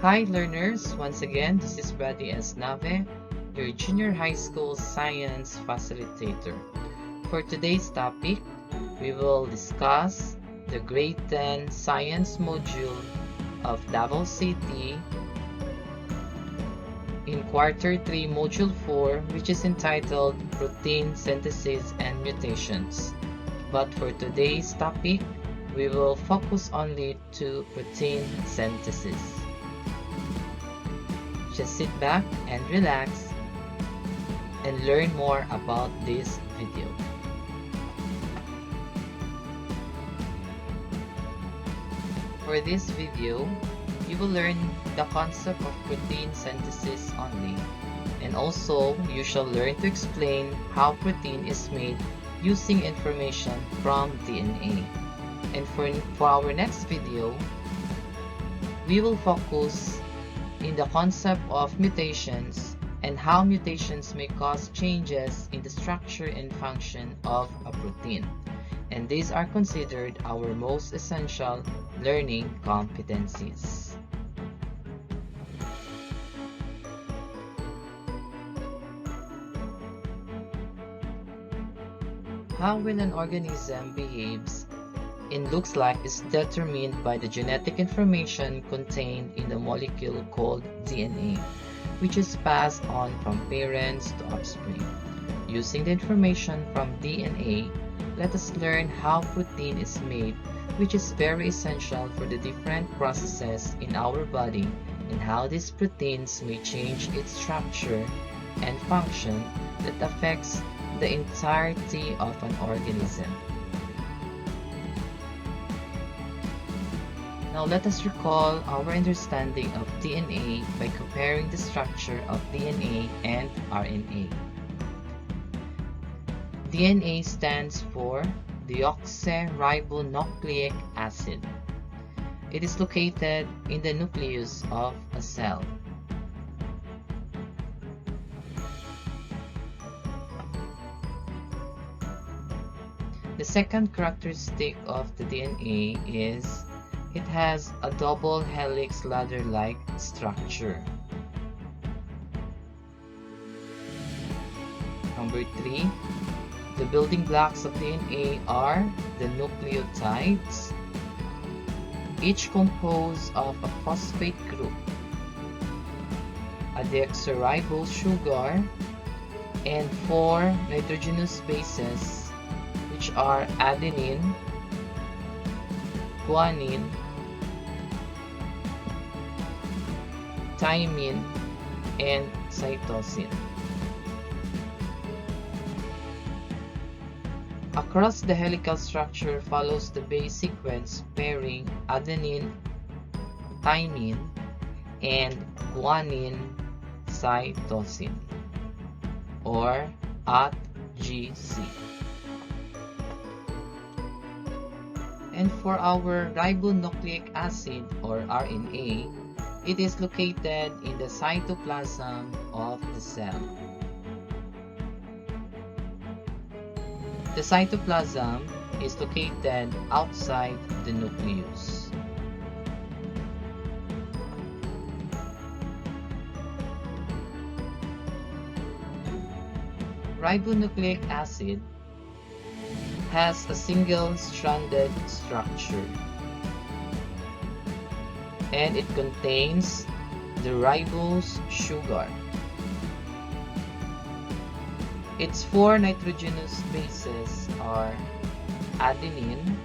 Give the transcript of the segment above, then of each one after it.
Hi learners, once again this is Brady S. Nave, your junior high school science facilitator. For today's topic, we will discuss the grade 10 science module of Davao City in quarter 3 module 4, which is entitled Protein Synthesis and Mutations. But for today's topic, we will focus only to protein synthesis. Just sit back and relax and learn more about this video. For this video, you will learn the concept of protein synthesis only, and also you shall learn to explain how protein is made using information from DNA. And for our next video, we will focus in the concept of mutations and how mutations may cause changes in the structure and function of a protein. And these are considered our most essential learning competencies. How will an organism behaves and looks like is determined by the genetic information contained in the molecule called DNA, which is passed on from parents to offspring. Using the information from DNA, let us learn how protein is made, which is very essential for the different processes in our body and how these proteins may change its structure and function that affects the entirety of an organism. Now let us recall our understanding of DNA by comparing the structure of DNA and RNA. DNA stands for deoxyribonucleic acid. It is located in the nucleus of a cell. The second characteristic of the DNA is it has a double helix ladder-like structure. Number 3, the building blocks of DNA are the nucleotides, each composed of a phosphate group, a deoxyribose sugar, and 4 nitrogenous bases, which are adenine, guanine, thymine, and cytosine. Across the helical structure follows the base sequence pairing adenine, thymine, and guanine cytosine, or ATGC. And for our ribonucleic acid, or RNA, it is located in the cytoplasm of the cell. The cytoplasm is located outside the nucleus. Ribonucleic acid has a single-stranded structure, and it contains the ribose sugar. Its 4 nitrogenous bases are adenine,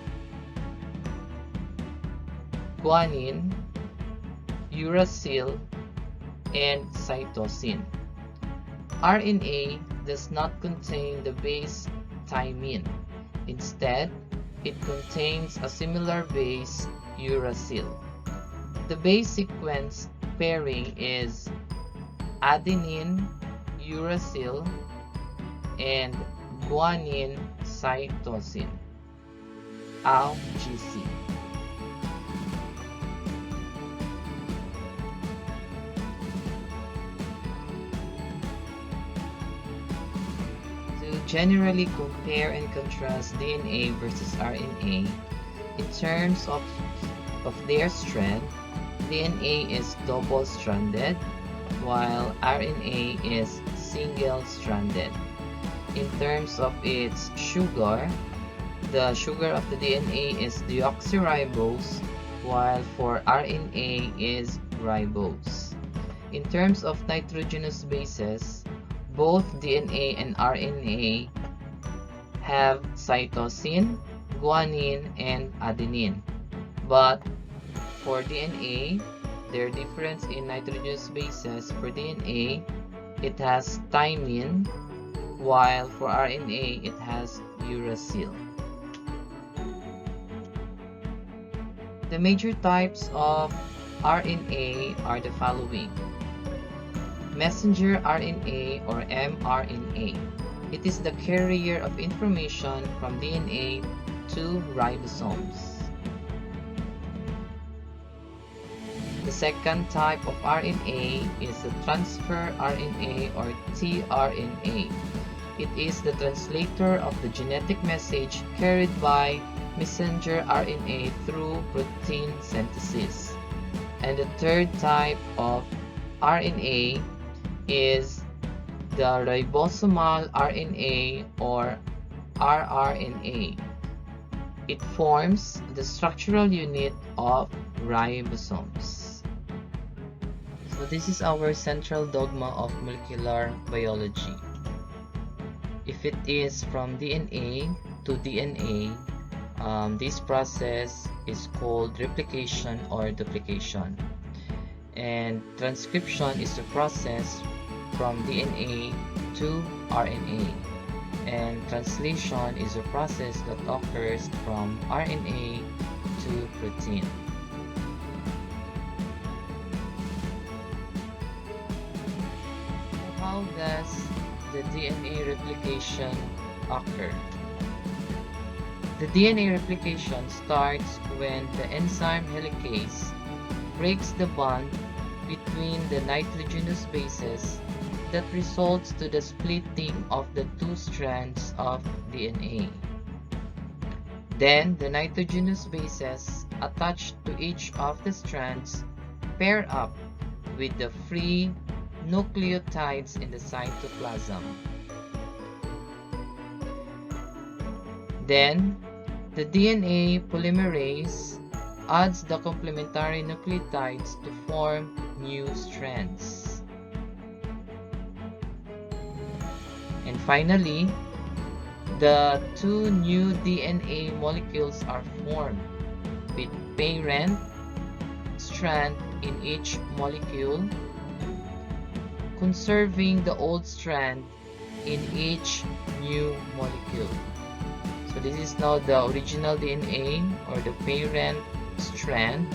guanine, uracil, and cytosine. RNA does not contain the base thymine. Instead, it contains a similar base, uracil. The base sequence pairing is adenine, uracil, and guanine cytosine, AGC. To generally compare and contrast DNA versus RNA in terms of their strength, DNA is double-stranded, while RNA is single-stranded. In terms of its sugar, the sugar of the DNA is deoxyribose, while for RNA is ribose. In terms of nitrogenous bases, both DNA and RNA have cytosine, guanine, and adenine. But for DNA, their difference in nitrogenous bases, for DNA, it has thymine, while for RNA, it has uracil. The major types of RNA are the following. Messenger RNA or mRNA. It is the carrier of information from DNA to ribosomes. The second type of RNA is the transfer RNA or tRNA. It is the translator of the genetic message carried by messenger RNA through protein synthesis. And the third type of RNA is the ribosomal RNA or rRNA. It forms the structural unit of ribosomes. So this is our central dogma of molecular biology. If it is from DNA to DNA, this process is called replication or duplication. And transcription is the process from DNA to RNA. And translation is a process that occurs from RNA to protein. How does the DNA replication occur? The DNA replication starts when the enzyme helicase breaks the bond between the nitrogenous bases that results to the splitting of the two strands of DNA. Then the nitrogenous bases attached to each of the strands pair up with the free nucleotides in the cytoplasm. Then the DNA polymerase adds the complementary nucleotides to form new strands. And finally, the two new DNA molecules are formed with parent strand in each molecule, conserving the old strand in each new molecule. So this is now the original DNA or the parent strand,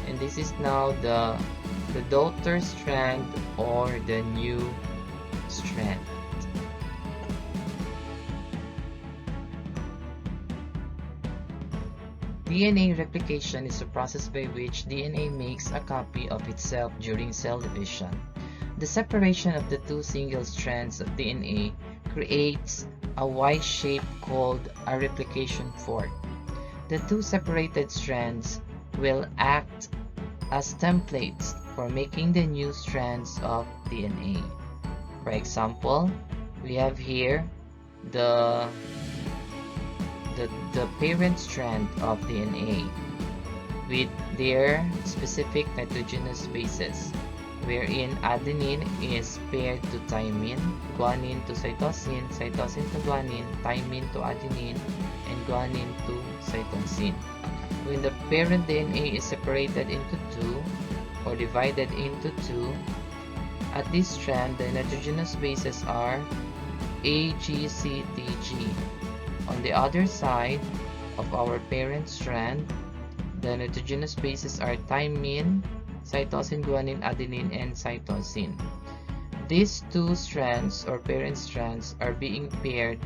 and this is now the daughter strand or the new strand. DNA replication is a process by which DNA makes a copy of itself during cell division. The separation of the two single strands of DNA creates a Y shape called a replication fork. The two separated strands will act as templates for making the new strands of DNA. For example, we have here the parent strand of DNA with their specific nitrogenous bases, wherein adenine is paired to thymine, guanine to cytosine, cytosine to guanine, thymine to adenine, and guanine to cytosine. When the parent DNA is separated into two or divided into two, at this strand the nitrogenous bases are A, G, C, T, G. On the other side of our parent strand, the nitrogenous bases are thymine, cytosine, guanine, adenine, and cytosine. These two strands or parent strands are being paired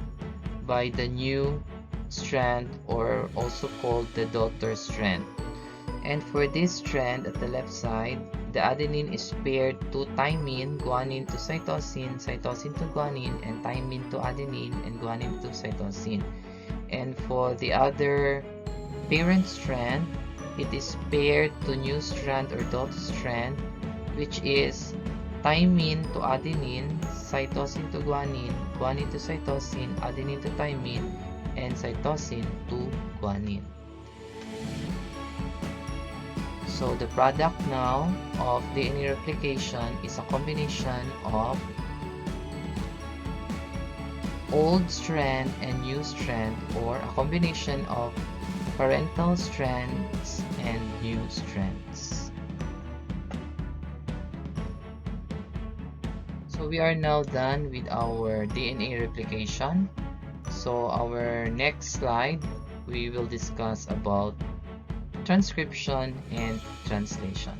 by the new strand or also called the daughter strand. And for this strand at the left side, the adenine is paired to thymine, guanine to cytosine, cytosine to guanine, and thymine to adenine, and guanine to cytosine. And for the other parent strand, it is paired to new strand or daughter strand, which is thymine to adenine, cytosine to guanine, guanine to cytosine, adenine to thymine, and cytosine to guanine. So the product now of DNA replication is a combination of old strand and new strand, or a combination of parental strands and new strands. So we are now done with our DNA replication. So our next slide, we will discuss about transcription and translation.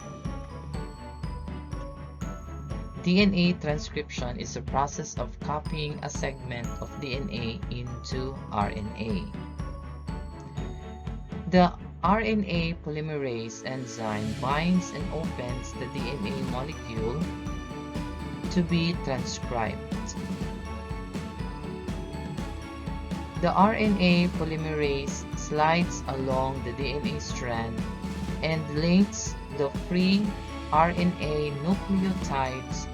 DNA transcription is a process of copying a segment of DNA into RNA. The RNA polymerase enzyme binds and opens the DNA molecule to be transcribed. The RNA polymerase slides along the DNA strand and links the free RNA nucleotides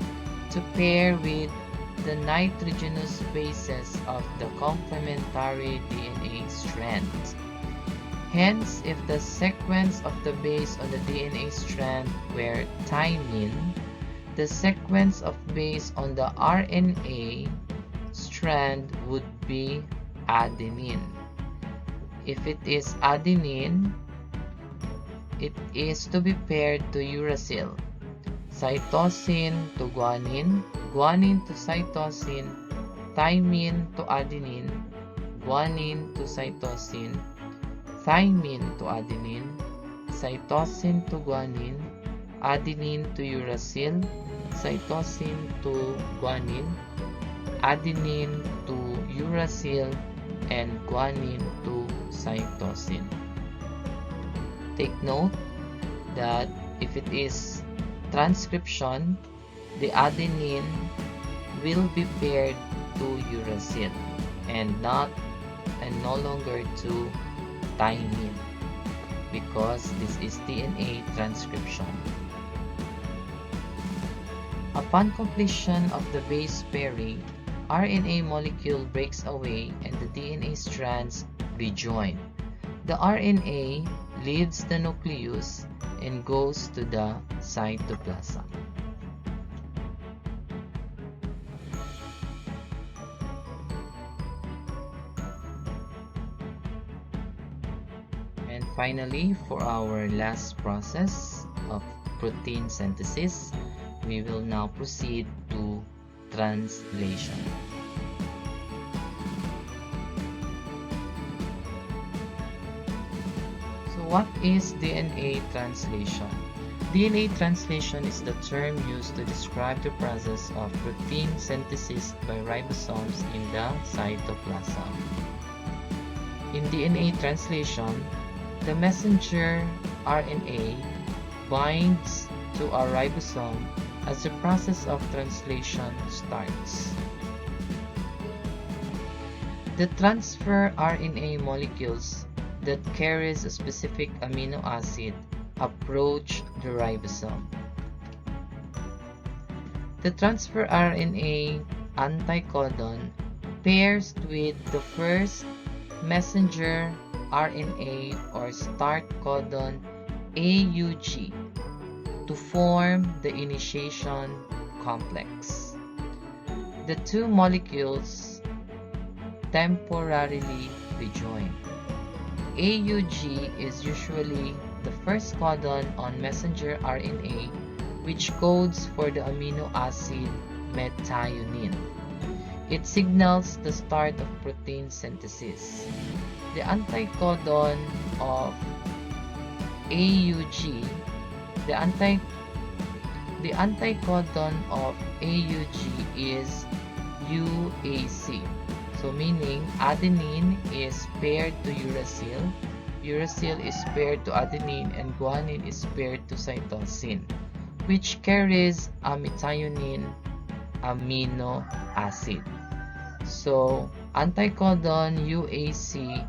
to pair with the nitrogenous bases of the complementary DNA strand. Hence, if the sequence of the base on the DNA strand were thymine, the sequence of base on the RNA strand would be adenine. If it is adenine, it is to be paired to uracil, cytosine to guanine, guanine to cytosine, thymine to adenine, guanine to cytosine, thymine to adenine, cytosine to guanine, adenine to uracil, cytosine to guanine, adenine to uracil, and guanine to cytosine. Take note that if it is transcription, the adenine will be paired to uracil and no longer to thymine, because this is DNA transcription. Upon completion of the base pairing, RNA molecule breaks away and the DNA strands rejoin. The RNA leaves the nucleus and goes to the cytoplasm. And finally, for our last process of protein synthesis, we will now proceed to translation. So what is DNA translation? DNA translation is the term used to describe the process of protein synthesis by ribosomes in the cytoplasm. In DNA translation, the messenger RNA binds to a ribosome as the process of translation starts. The transfer RNA molecules that carries a specific amino acid approach the ribosome. The transfer RNA anticodon pairs with the first messenger RNA or start codon AUG to form the initiation complex. The two molecules temporarily rejoin. AUG is usually the first codon on messenger RNA, which codes for the amino acid methionine. It signals the start of protein synthesis. The anticodon of AUG The anticodon of AUG is UAC. So meaning adenine is paired to uracil, uracil is paired to adenine, and guanine is paired to cytosine, which carries a methionine amino acid. So anticodon UAC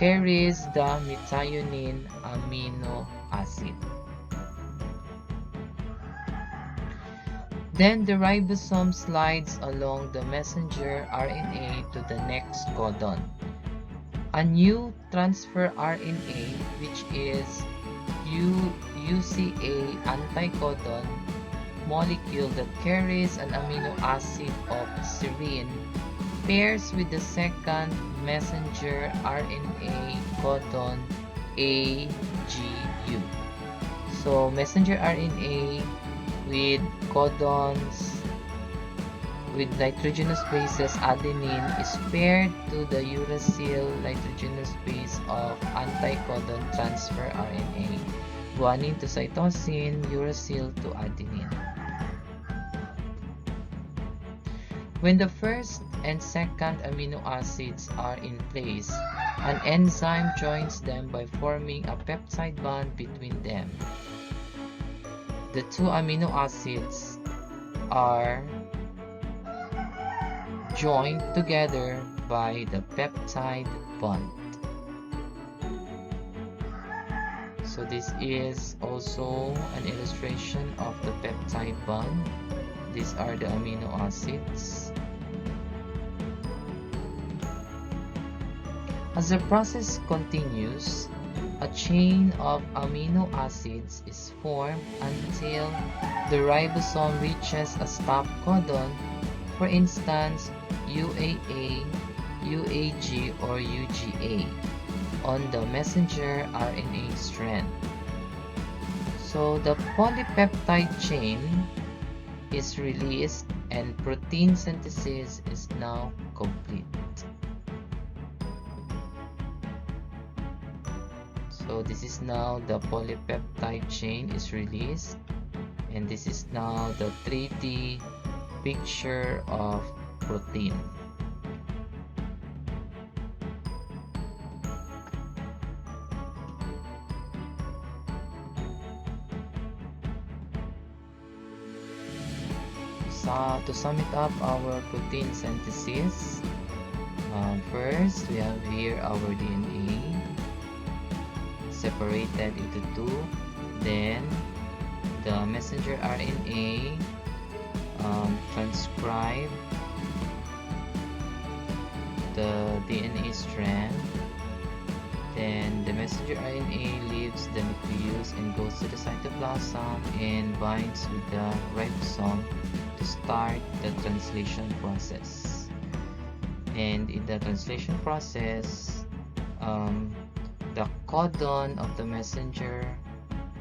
carries the methionine amino acid. Then the ribosome slides along the messenger RNA to the next codon. A new transfer RNA, which is UCA anticodon molecule that carries an amino acid of serine, pairs with the second messenger RNA codon AGU. So messenger RNA with codons with nitrogenous bases adenine is paired to the uracil nitrogenous base of anticodon transfer RNA, guanine to cytosine, uracil to adenine. When the first and second amino acids are in place, an enzyme joins them by forming a peptide bond between them. The two amino acids are joined together by the peptide bond. So this is also an illustration of the peptide bond. These are the amino acids. As the process continues, a chain of amino acids is formed until the ribosome reaches a stop codon, for instance, UAA, UAG, or UGA, on the messenger RNA strand. So the polypeptide chain is released and protein synthesis is now complete. So this is now the polypeptide chain is released, and this is now the 3D picture of protein. So to sum it up, our protein synthesis, first we have here our DNA separated into two, then the messenger RNA transcribe the DNA strand, then the messenger RNA leaves the nucleus and goes to the cytoplasm and binds with the ribosome to start the translation process. And in the translation process, the codon of the messenger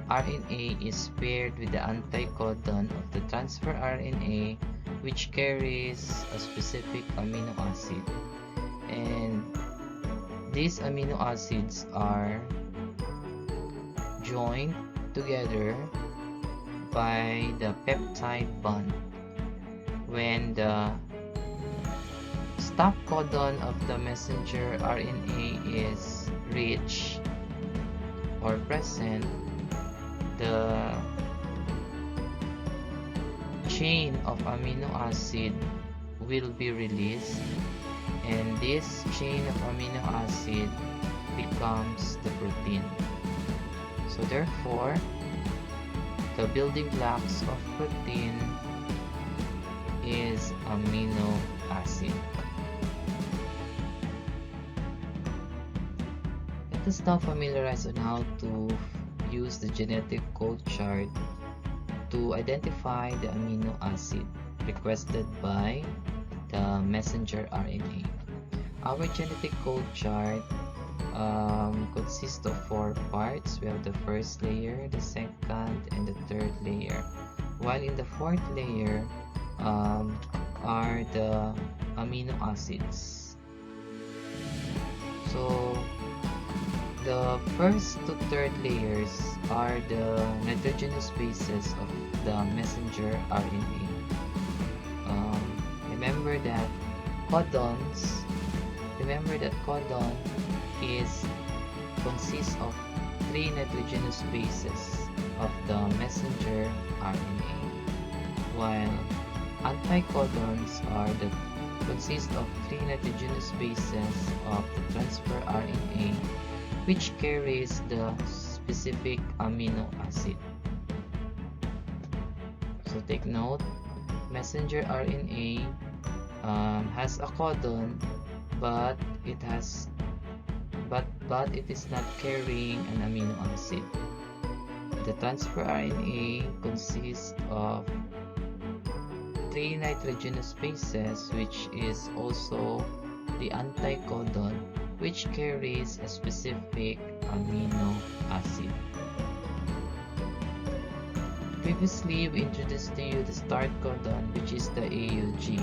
RNA is paired with the anticodon of the transfer RNA, which carries a specific amino acid. And these amino acids are joined together by the peptide bond. When the stop codon of the messenger RNA is reached or present, the chain of amino acid will be released, and this chain of amino acid becomes the protein. So therefore, the building blocks of protein is amino acid. Let us now familiarize on how to use the genetic code chart to identify the amino acid requested by the messenger RNA. Our genetic code chart consists of 4 parts. We have the first layer, the second, and the third layer. While in the fourth layer are the amino acids. So the first to third layers are the nitrogenous bases of the messenger RNA. Remember that codon consists of 3 nitrogenous bases of the messenger RNA, while anticodons are the consists of 3 nitrogenous bases of the transfer RNA, which carries the specific amino acid. So take note, messenger RNA has a codon, but it is not carrying an amino acid. The transfer RNA consists of 3 nitrogenous bases, which is also the anticodon, which carries a specific amino acid. Previously, we introduced to you the start codon, which is the AUG.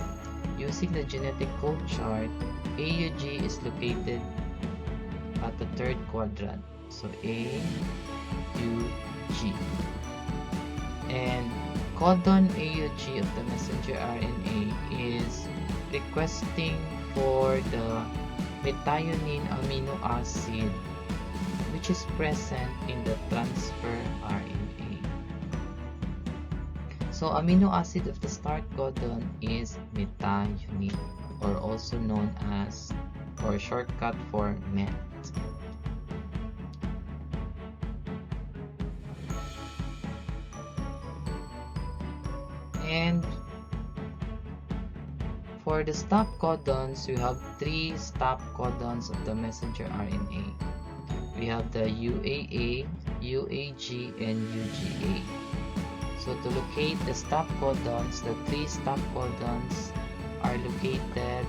Using the genetic code chart, AUG is located at the 3rd quadrant. So AUG. And codon AUG of the messenger RNA is requesting for the methionine amino acid, which is present in the transfer RNA. So amino acid of the start codon is methionine, or also known as, or shortcut for MET. And for the stop codons, we have 3 stop codons of the messenger RNA. We have the UAA, UAG, and UGA. So to locate the stop codons, the 3 stop codons are located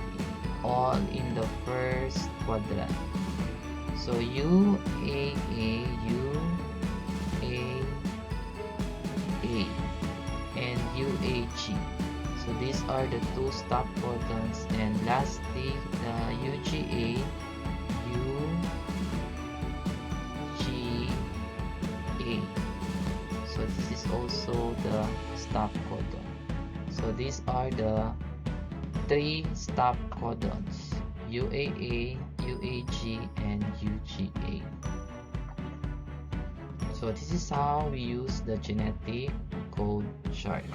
all in the 1st quadrant. So UAA, UAA, and UAG. So these are the 2 stop codons, and lastly the UGA, UGA. So this is also the stop codon. So these are the 3 stop codons: UAA, UAG, and UGA. So this is how we use the genetic code chart.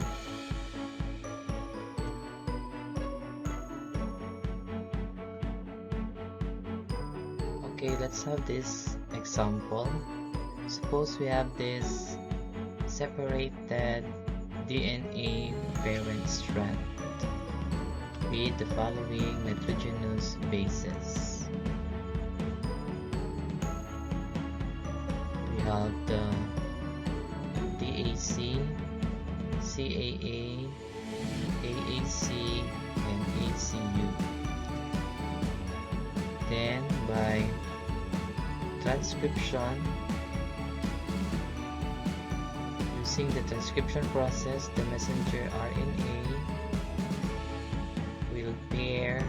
Okay, let's have this example. Suppose we have this separated DNA parent strand with the following nitrogenous bases. We have the DAC, CAA, AAC, and ACU. Then by transcription, using the transcription process, the messenger RNA will pair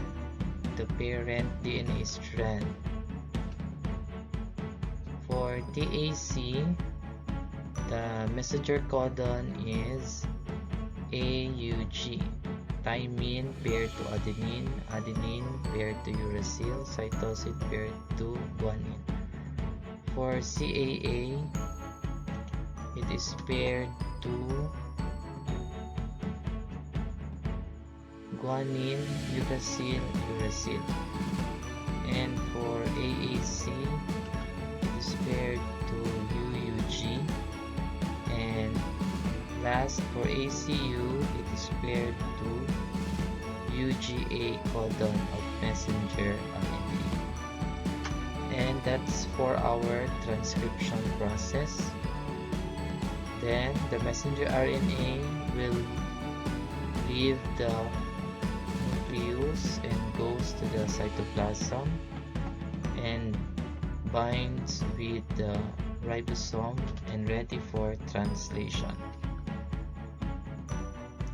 the parent DNA strand. For DAC, the messenger codon is AUG, thymine paired to adenine, adenine paired to uracil, cytosine paired to guanine. For CAA, it is paired to guanine, uracil, uracil. And for AAC, it is paired to UUG. And last, for ACU, it is paired to UGA codon of messenger RNA. And that's for our transcription process. Then the messenger RNA will leave the nucleus and goes to the cytoplasm and binds with the ribosome and ready for translation.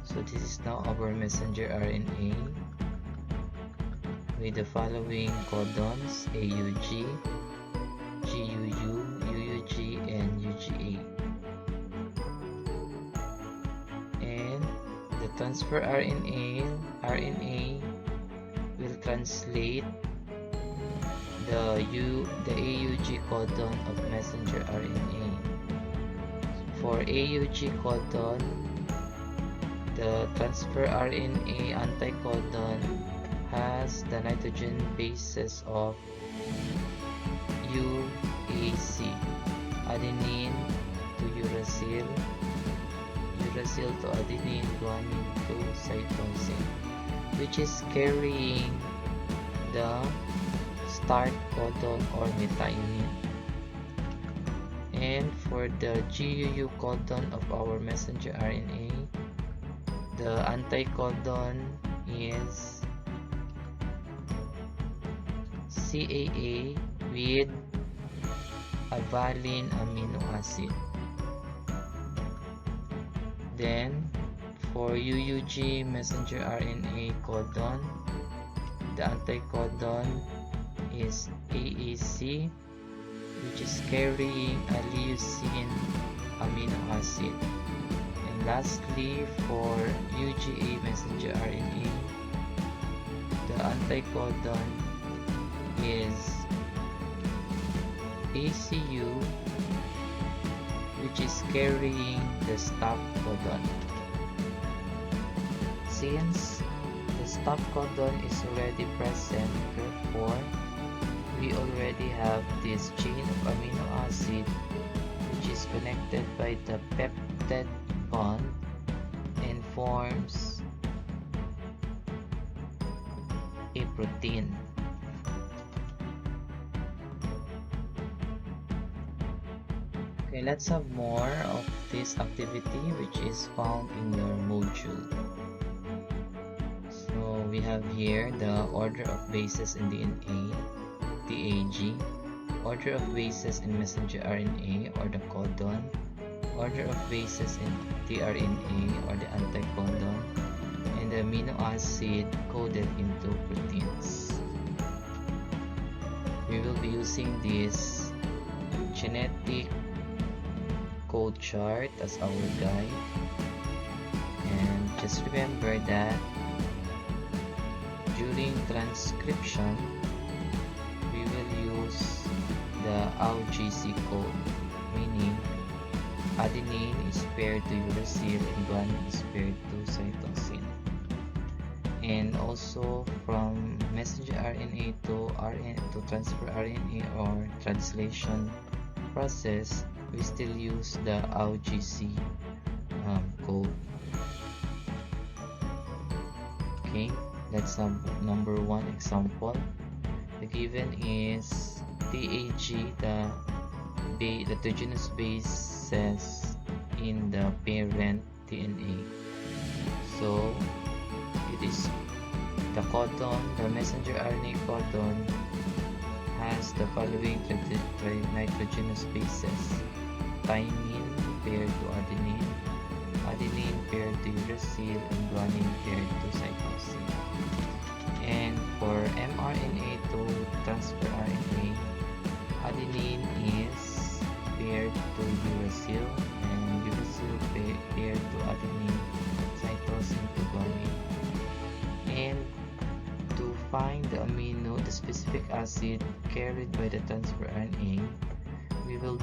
So this is now our messenger RNA with the following codons: AUG, GUU, UUG, and UGA. And the transfer RNA will translate the AUG codon of messenger RNA. For AUG codon, the transfer RNA anticodon has the nitrogen bases of UAC, adenine to uracil, uracil to adenine, guanine to cytosine, which is carrying the start codon or methionine. And for the GUU codon of our messenger RNA, the anticodon is CAA with a valine amino acid. Then for UUG messenger RNA codon, the anticodon is AAC, which is carrying a leucine amino acid. And lastly, for UGA messenger RNA, the anticodon is ACU, which is carrying the stop codon. Since the stop codon is already present, therefore we already have this chain of amino acid which is connected by the peptide bond and forms a protein. Okay, let's have more of this activity which is found in your module. So we have here the order of bases in DNA, TAG, order of bases in messenger RNA or the codon, order of bases in tRNA or the anticodon, and the amino acid coded into proteins. We will be using this genetic code chart as our guide, and just remember that during transcription we will use the AUGC code, meaning adenine is paired to uracil and guanine is paired to cytosine. And also from messenger RNA to transfer RNA or translation process, we still use the AUGC code. Okay, let's have number one example. The given is TAG, the nitrogenous bases in the parent DNA. So it is the codon, the messenger RNA codon has the following nitrogenous bases: thymine paired to adenine, adenine paired to uracil, and guanine paired to cytosine. And for mRNA to transfer RNA, adenine is paired to uracil and uracil paired to adenine, cytosine to guanine. And to find the specific acid carried by the transfer RNA, we will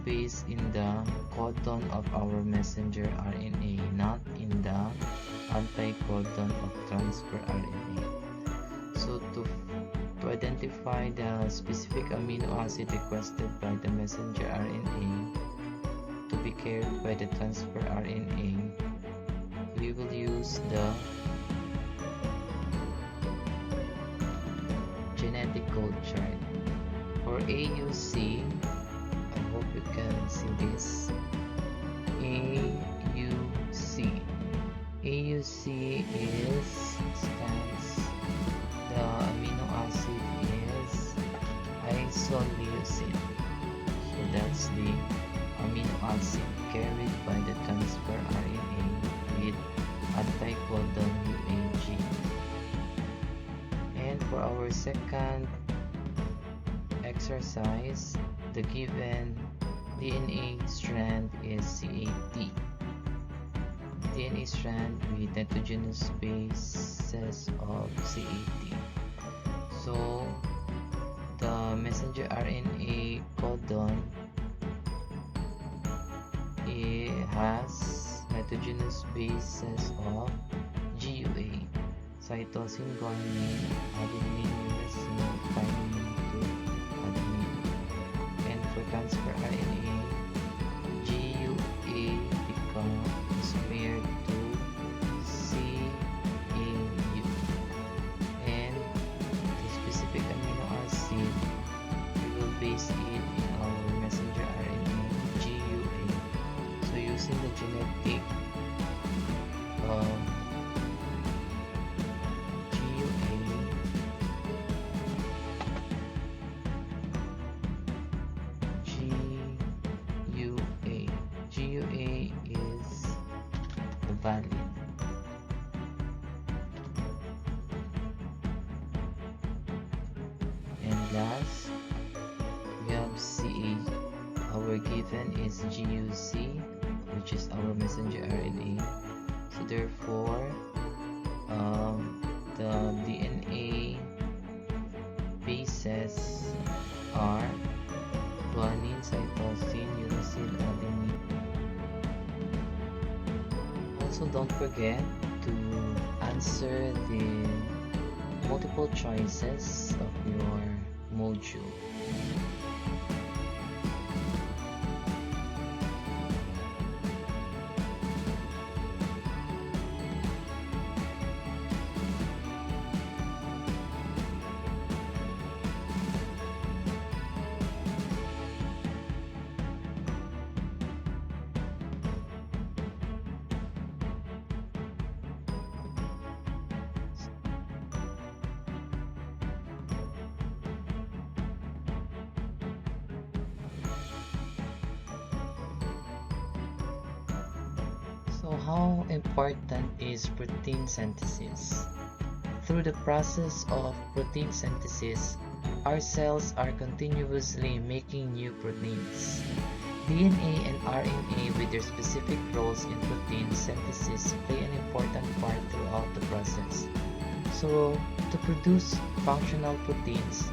base in the codon of our messenger RNA, not in the anticodon of transfer RNA. So to identify the specific amino acid requested by the messenger RNA to be carried by the transfer RNA, we will use the genetic code chart. For AUC, I hope you can see this. AUC stands, the amino acid is isoleucine. So that's the amino acid carried by the transfer RNA with anticodon UAG. And for our second exercise, the given DNA strand is CAT. DNA strand with nitrogenous bases of CAT. So the messenger RNA codon has nitrogenous bases of GUA, cytosine, guanine, adenine, uracil, thymine to adenine. And for transfer RNA, GUA becomes paired to CAU, and the specific amino acid, we will base it in our messenger RNA GUA. So using the genetic GUA, GUA is the valid. And last, we have CA. Our given is GUC, which is our messenger RNA. So therefore, the DNA bases are guanine, cytosine, uracil, adenine. Also, don't forget to answer the multiple choices of your module. So how important is protein synthesis? Through the process of protein synthesis, our cells are continuously making new proteins. DNA and RNA, with their specific roles in protein synthesis, play an important part throughout the process. So, to produce functional proteins,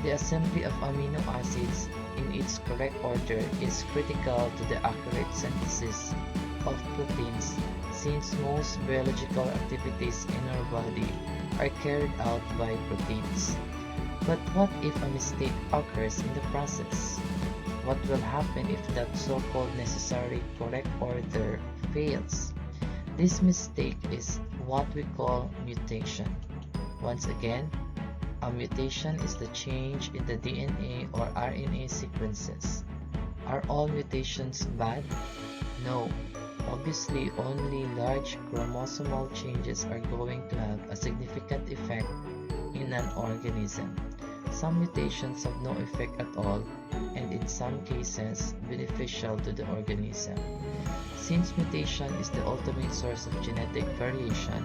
the assembly of amino acids in its correct order is critical to the accurate synthesis of proteins, since most biological activities in our body are carried out by proteins. But what if a mistake occurs in the process? What will happen if that so-called necessary correct order fails? This mistake is what we call mutation. Once again, a mutation is the change in the DNA or RNA sequences. Are all mutations bad? No. Obviously, only large chromosomal changes are going to have a significant effect in an organism. Some mutations have no effect at all, and in some cases, beneficial to the organism. Since mutation is the ultimate source of genetic variation,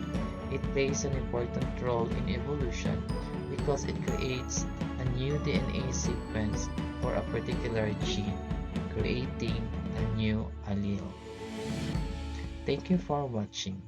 it plays an important role in evolution because it creates a new DNA sequence for a particular gene, creating a new allele. Thank you for watching.